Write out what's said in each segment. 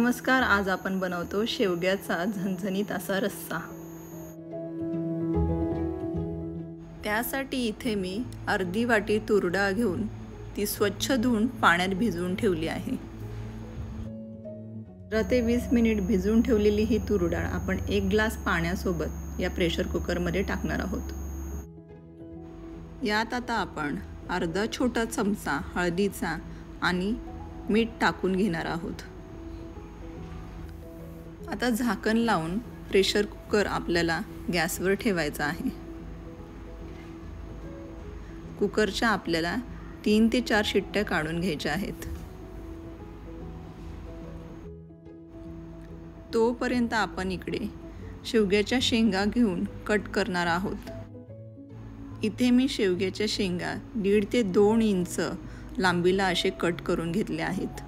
नमस्कार, आज आपण बनवतो शेवग्याचा झणझणीत असा रस्सा। त्यासाठी इथे मी अर्धी वाटी तूर डाळ घेऊन ती स्वच्छ धुवून पाण्यात भिजवून ठेवली आहे। 15 ते 20 मिनिट भिजवून ठेवलेली ही तूर डाळ आपण 1 ग्लास पाण्यासोबत या प्रेशर कुकरमध्ये टाकणार आहोत। यात आता आपण अर्धा छोटा चमचा हळदीचा आणि मीठ टाकून घेणार आहोत। आता झाकण लावून प्रेशर कुकर आपल्याला गॅसवर ठेवायचा आहे। कुकरच्या आपल्याला 3 ते 4 शिट्ट्या काढून घ्यायच्या आहेत। तोपर्यंत आपण इकडे शेवग्याच्या शेंगा घेऊन कट करणार आहोत। इथे मी शेवग्याच्या शेंगा 1.5 ते 2 इंच लांबीला असे कट करून घेतले आहेत।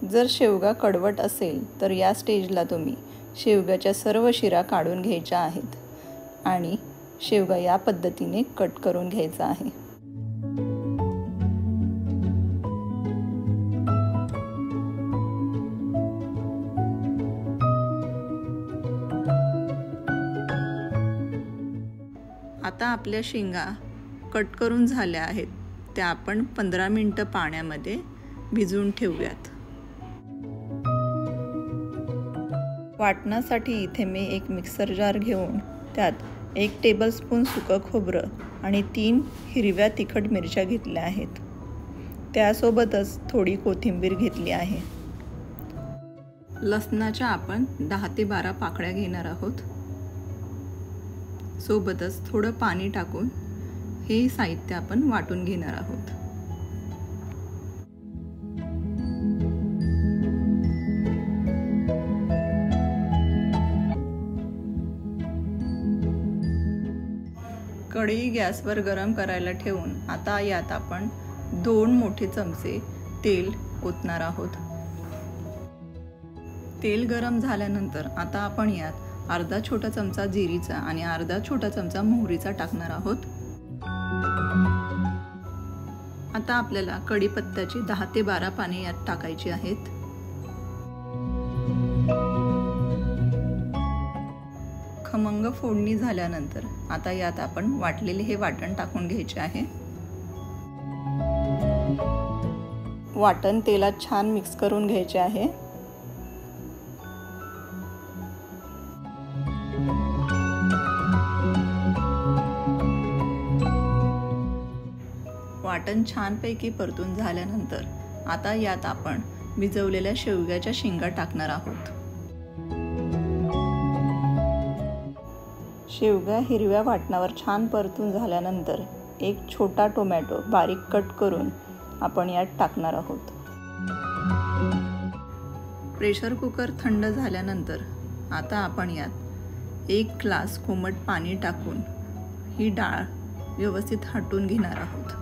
जर शेवगा कडवट असेल तर या स्टेजला तुम्ही शेवग्याच्या सर्व शिरा काढून घ्यायच्या आहेत आणि शेवगा या पद्धतीने कट करून घ्यायचा आहे। आता आपल्या शेंगा कट करून झाल्या आहेत, त्या आपण 15 मिनिटं पाण्यामध्ये भिजवून ठेवूयात। वाटण्यासाठी इथे मी एक मिक्सर जार घेऊन त्यात 1 टेबलस्पून सुकं खोबरं आणि 3 हिरव्या तिखट मिरच्या घेतल्या आहेत। त्यासोबतच थोडी कोथिंबीर घेतली आहे। लसणाच्या आपण 10 ते 12 पाकळ्या घेणार आहोत। सोबतच थोडं पाणी टाकून हे साहित्य आपण वाटून घेणार आहोत। कढई गॅसवर गरम करायला ठेवून आता यात आपण 2 मोठे चमचे तेल ओतणार आहोत। तेल गरम झाल्यानंतर आता आपण यात अर्धा छोटा चमचा जिरीचा आणि अर्धा छोटा चमचा मोहरीचा टाकणार आहोत। आता आपल्याला कढीपत्त्याची 10 ते 12 पाने यात टाकायची आहेत। खमंग फोडणी झाल्यानंतर आता यात आपण वाटलेले हे वाटण टाकून घ्यायचे आहे। वाटण तेलात छान मिक्स करून घ्यायचे आहे। वाटण छानपैकी परतून झाल्यानंतर आता यात आपण भिजवलेल्या शेवग्याच्या शेंगा टाकणार आहोत। शेवगा हिरव्या वाटणावर छान परतून झाल्यानंतर एक छोटा टोमॅटो बारीक कट करून आपण यात टाकणार आहोत। प्रेशर कुकर थंड झाल्यानंतर आता आपण यात 1 ग्लास कोमट पाणी टाकून ही डाळ व्यवस्थित हटवून घेणार आहोत।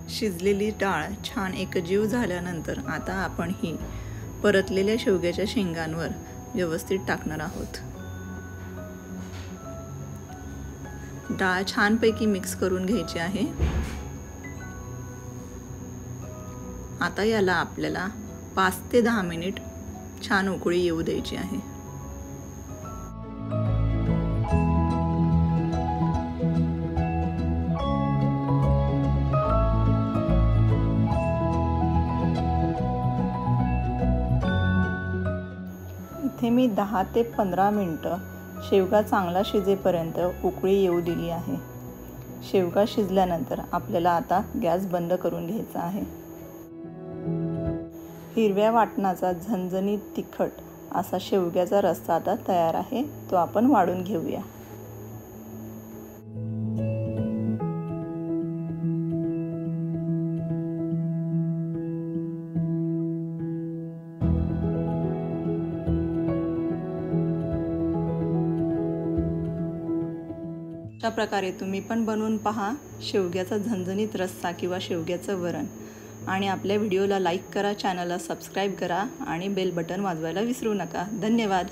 शिजलेली डाळ छान एकजीव झाल्यानंतर आता आपण ही परतलेल्या शेवग्याच्या शेंगांवर व्यवस्थित टाकणार आहोत। डाळ छानपैकी मिक्स करून घ्यायची आहे। आता याला आपल्याला 5 ते 10 मिनिट छान उकळी येऊ द्यायची आहे। इथे मी 10 ते 15 मिनिटं शेवगा चांगला शिजेपर्यंत उकळी येऊ दिली आहे। शेवगा शिजल्यानंतर आपल्याला आता गॅस बंद करून घ्यायचा आहे। हिरव्या वाटणाचा झणझणीत तिखट असा शेवग्याचा रस्सा आता तयार आहे, तो आपण वाढून घेऊया। अशा प्रकारे तुम्ही पण बनवून पहा शेवग्याचा झणझणीत रस्सा किंवा शेवग्याचं वरण। आणि आपल्या व्हिडिओला लाईक करा, चॅनलला सबस्क्राईब करा आणि बेल बटन वाजवायला विसरू नका। धन्यवाद।